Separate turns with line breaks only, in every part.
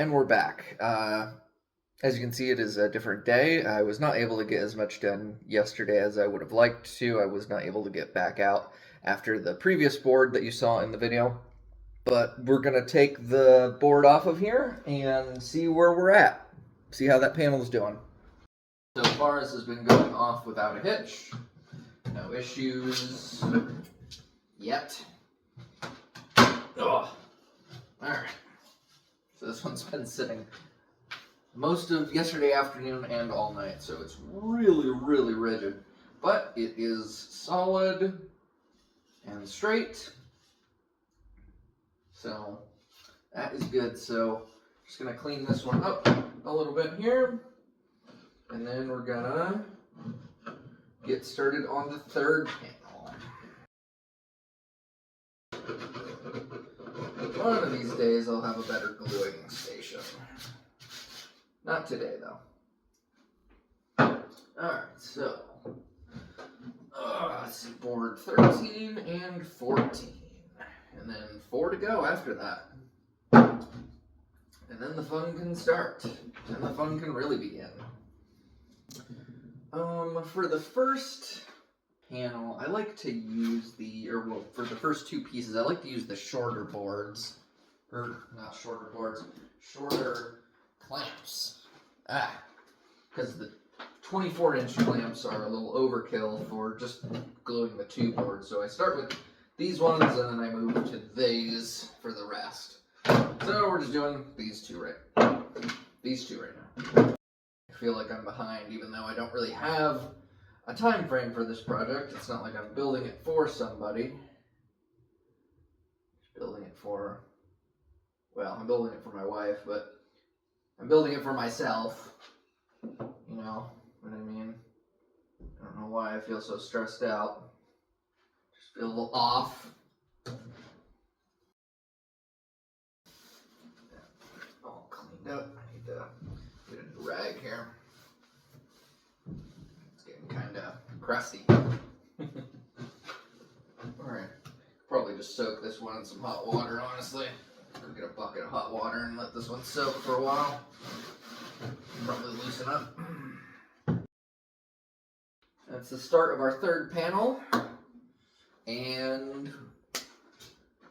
and we're back. As you can see, it is a different day. I was not able to get as much done yesterday as I would have liked to. I was not able to get back out after the previous board that you saw in the video. But we're going to take the board off of here and see where we're at. See how that panel's doing. So far, this has been going off without a hitch. No issues yet. Oh. Alright. So this one's been sitting most of yesterday afternoon and all night, so it's really, really rigid. But it is solid and straight. So that is good. So just gonna clean this one up a little bit here. And then we're gonna get started on the third panel. One of these days I'll have a better gluing station. Not today though. Alright, so let's see, board 13 and 14. And then 4 to go after that. And then the fun can start. And the fun can really begin. For the first panel, I like to use for the first two pieces, I like to use the shorter boards. Or, not shorter boards, shorter clamps. Because the 24-inch clamps are a little overkill for just gluing the two boards. So I start with these ones, and then I move to these for the rest. So we're just doing these two right now. I feel like I'm behind, even though I don't really have a time frame for this project. It's not like I'm building it for somebody. Just building it for, well, I'm building it for my wife, but I'm building it for myself. You know what I mean? I don't know why I feel so stressed out. Just feel a little off. All cleaned up. I need to get a new rag here. It's getting kind of crusty. Alright. Probably just soak this one in some hot water, honestly. Go get a bucket of hot water and let this one soak for a while. Probably loosen up. That's the start of our third panel. And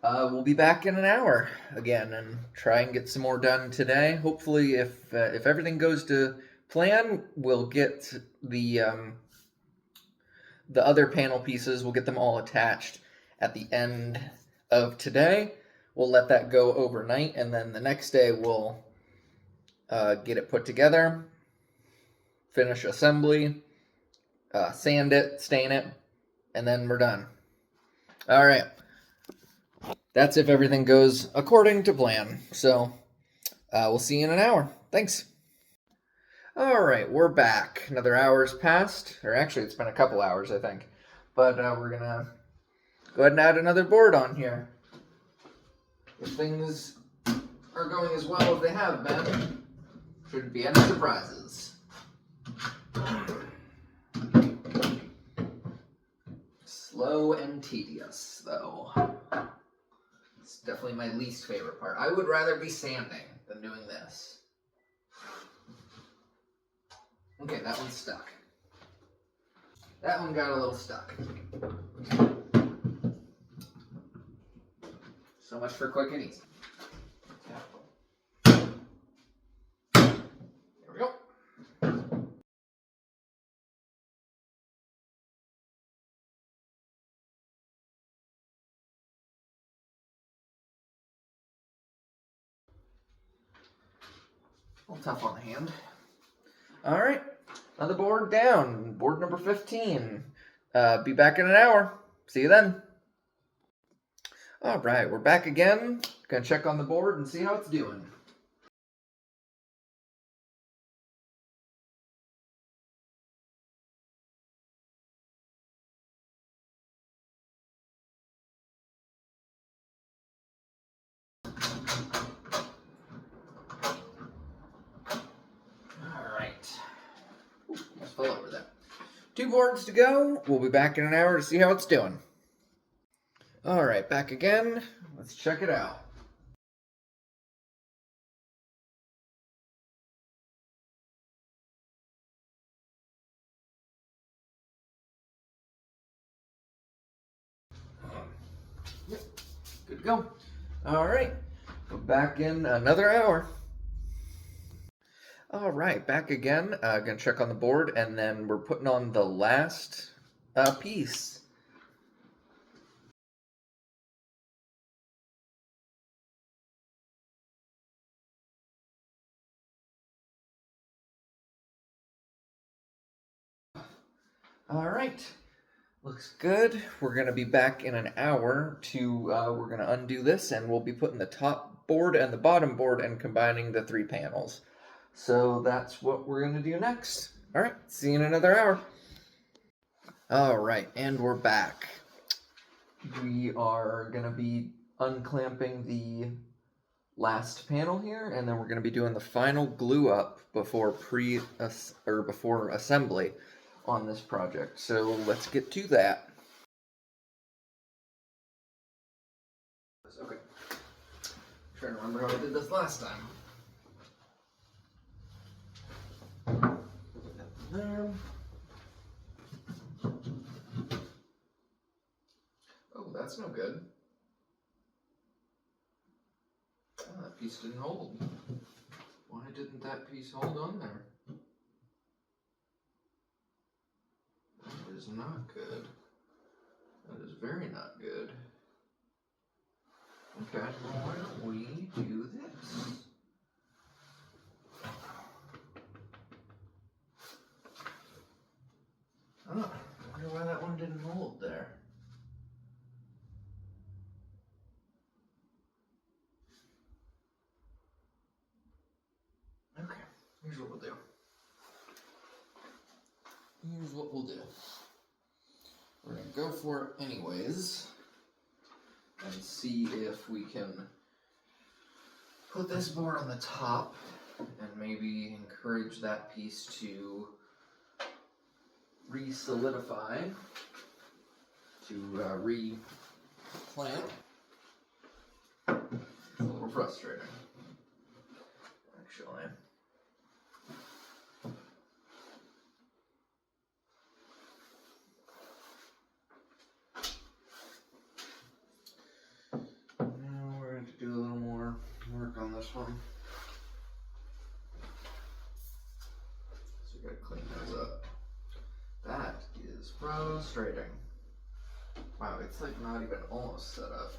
we'll be back in an hour again and try and get some more done today. Hopefully, if everything goes to plan, we'll get the other panel pieces, we'll get them all attached at the end of today. We'll let that go overnight, and then the next day we'll get it put together, finish assembly, sand it, stain it, and then we're done. All right. That's if everything goes according to plan. So we'll see you in an hour. Thanks. All right, we're back. Another hour's passed, or actually it's been a couple hours, I think. But we're gonna go ahead and add another board on here. If things are going as well as they have been, shouldn't be any surprises. Slow and tedious, though. It's definitely my least favorite part. I would rather be sanding than doing this. Okay, that one's stuck. That one got a little stuck. So much for quick and easy. There we go. A little tough on the hand. All right, another board down. Board number 15. Be back in an hour. See you then. All right, we're back again. Gonna check on the board and see how it's doing. Almost fell over there. 2 boards to go. We'll be back in an hour to see how it's doing. Alright, back again. Let's check it out. to go. All right, we're back in another hour. All right, back again. Gonna check on the board, and then we're putting on the last piece. All right, looks good. We're gonna be back in an hour to, we're gonna undo this, and we'll be putting the top board and the bottom board and combining the 3 panels. So that's what we're gonna do next. All right, see you in another hour. All right, and we're back. We are gonna be unclamping the last panel here, and then we're gonna be doing the final glue up before before assembly on this project. So let's get to that. Okay. I'm trying to remember how I did this last time. There. Oh, that's no good. Oh, that piece didn't hold. Why didn't that piece hold on there? That is not good. That is very not good. Okay, well, why don't we do this? Oh, I wonder why that one didn't hold there. Okay, here's what we'll do. Here's what we'll do. We're gonna go for it anyways and see if we can put this board on the top and maybe encourage that piece to re-solidify, to re-plant. It's a little frustrating, actually. Now we're going to do a little more work on this one. So we gotta clean those up. That is frustrating. Wow, it's like not even almost set up.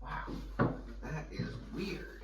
Wow, that is weird.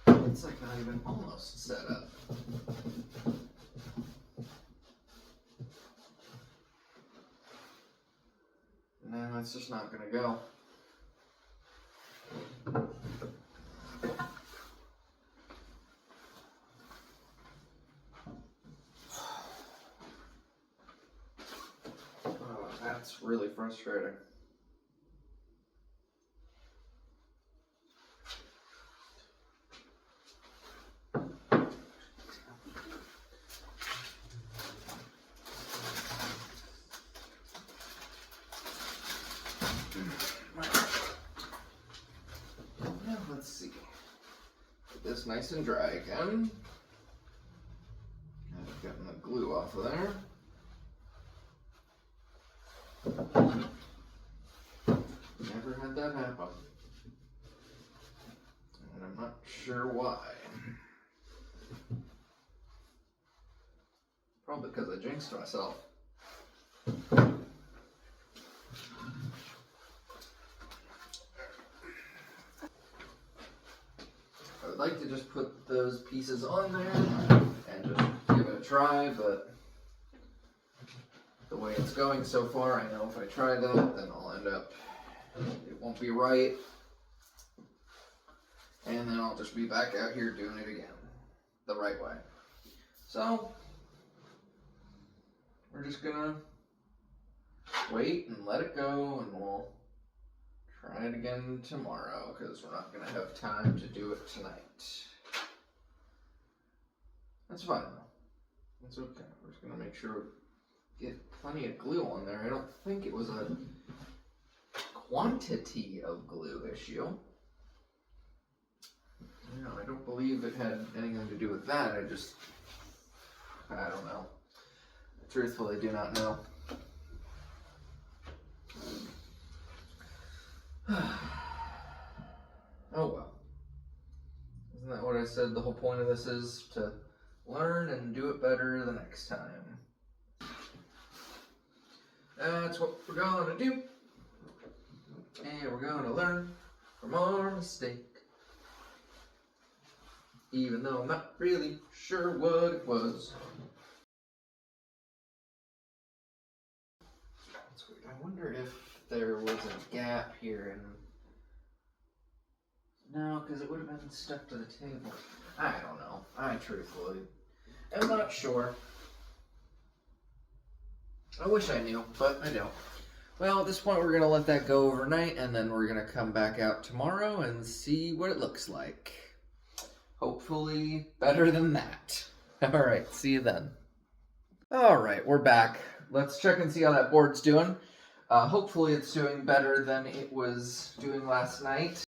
It's like not even almost set up. No, it's just not gonna go. Oh, that's really frustrating. Now let's see. Get this nice and dry again. I've gotten the glue off of there. Never had that happen. And I'm not sure why. Probably because I jinxed myself. I would like to just put those pieces on there and just give it a try, but the way it's going so far, I know if I try that, then I'll end up, it won't be right, and then I'll just be back out here doing it again, the right way. So, we're just gonna wait and let it go, and we'll try it again tomorrow, because we're not gonna have time to do it tonight. That's fine though. That's okay. We're just gonna make sure we get plenty of glue on there. I don't think it was a quantity of glue issue. No, I don't believe it had anything to do with that. I don't know. truthfully do not know. Oh well. Isn't that what I said the whole point of this is? To learn and do it better the next time. That's what we're going to do. And we're going to learn from our mistake. Even though I'm not really sure what it was. That's weird. I wonder if there was a gap here and no, because it would have been stuck to the table. I don't know. I truthfully am not sure. I wish I knew, but I don't. Well, at this point, we're going to let that go overnight, and then we're going to come back out tomorrow and see what it looks like. Hopefully, better than that. All right, see you then. All right, we're back. Let's check and see how that board's doing. Hopefully, it's doing better than it was doing last night.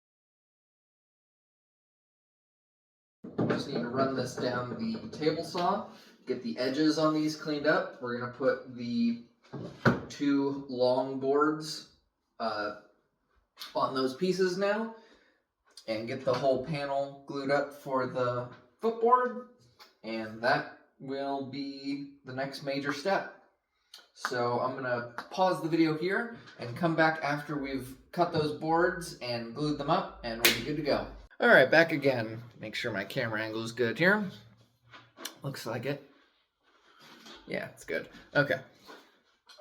Just need to run this down the table saw, get the edges on these cleaned up. We're going to put the 2 long boards on those pieces now and get the whole panel glued up for the footboard, and that will be the next major step. So I'm going to pause the video here and come back after we've cut those boards and glued them up, and we'll be good to go. All right, back again. Make sure my camera angle is good here. Looks like it. Yeah, it's good. Okay.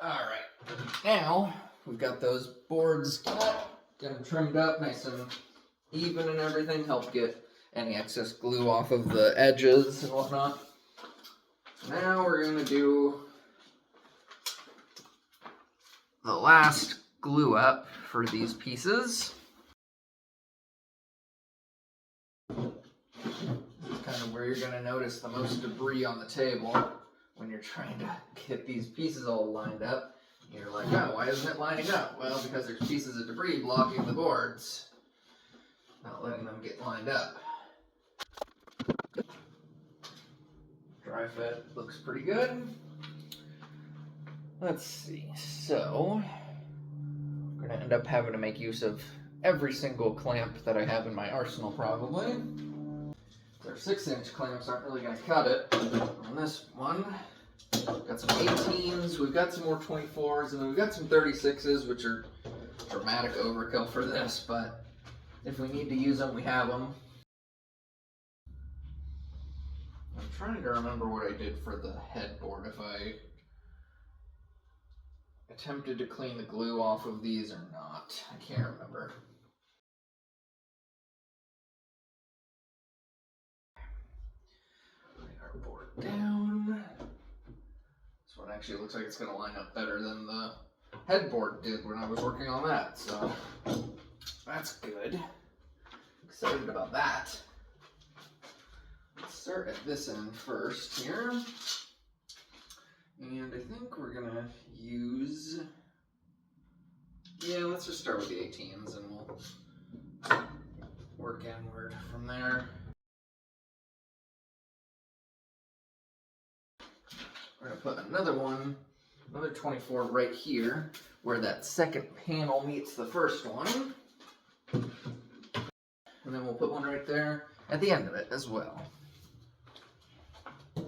All right. Now, we've got those boards cut, get them trimmed up nice and even and everything. Help get any excess glue off of the edges and whatnot. Now we're going to do the last glue up for these pieces. Kind of where you're going to notice the most debris on the table when you're trying to get these pieces all lined up. You're like, oh, why isn't it lining up? Well, because there's pieces of debris blocking the boards, not letting them get lined up. Dry fit looks pretty good. Let's see, so I'm going to end up having to make use of every single clamp that I have in my arsenal probably. Our 6-inch clamps aren't really going to cut it on this one. Got some 18s, we've got some more 24s, and then we've got some 36s, which are dramatic overkill for this, but if we need to use them, we have them. I'm trying to remember what I did for the headboard, if I attempted to clean the glue off of these or not. I can't remember. Board down. This one actually looks like it's going to line up better than the headboard did when I was working on that, so that's good. Excited about that. Let's start at this end first here. And I think we're going to use, yeah, let's just start with the 18s and we'll work inward from there. We're going to put another 24 right here, where that second panel meets the first one. And then we'll put one right there at the end of it as well. So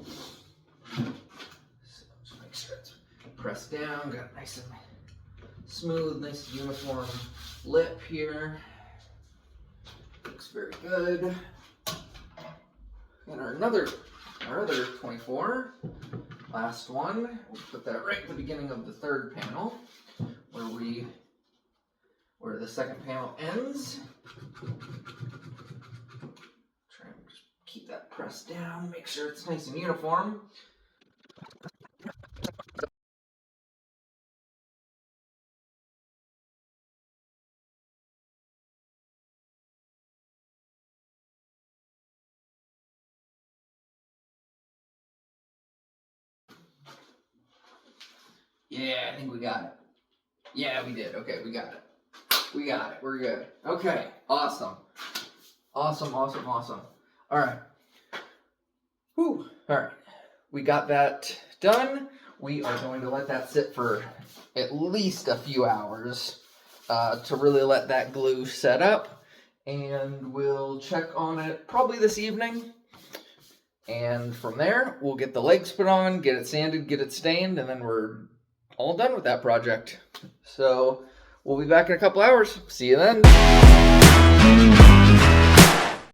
just make sure it's pressed down, got nice and smooth, nice uniform lip here. Looks very good. And our other 24. Last one, we'll put that right at the beginning of the third panel, where the second panel ends. Try and just keep that pressed down, make sure it's nice and uniform. Yeah, I think we got it. Yeah, we did. Okay, we got it. We got it. We're good. Okay, awesome. Awesome. All right. Whew. All right. We got that done. we are going to let that sit for at least a few hours to really let that glue set up. And we'll check on it probably this evening. And from there, we'll get the legs put on, get it sanded, get it stained, and then we're all done with that project. So we'll be back in a couple hours. See you then.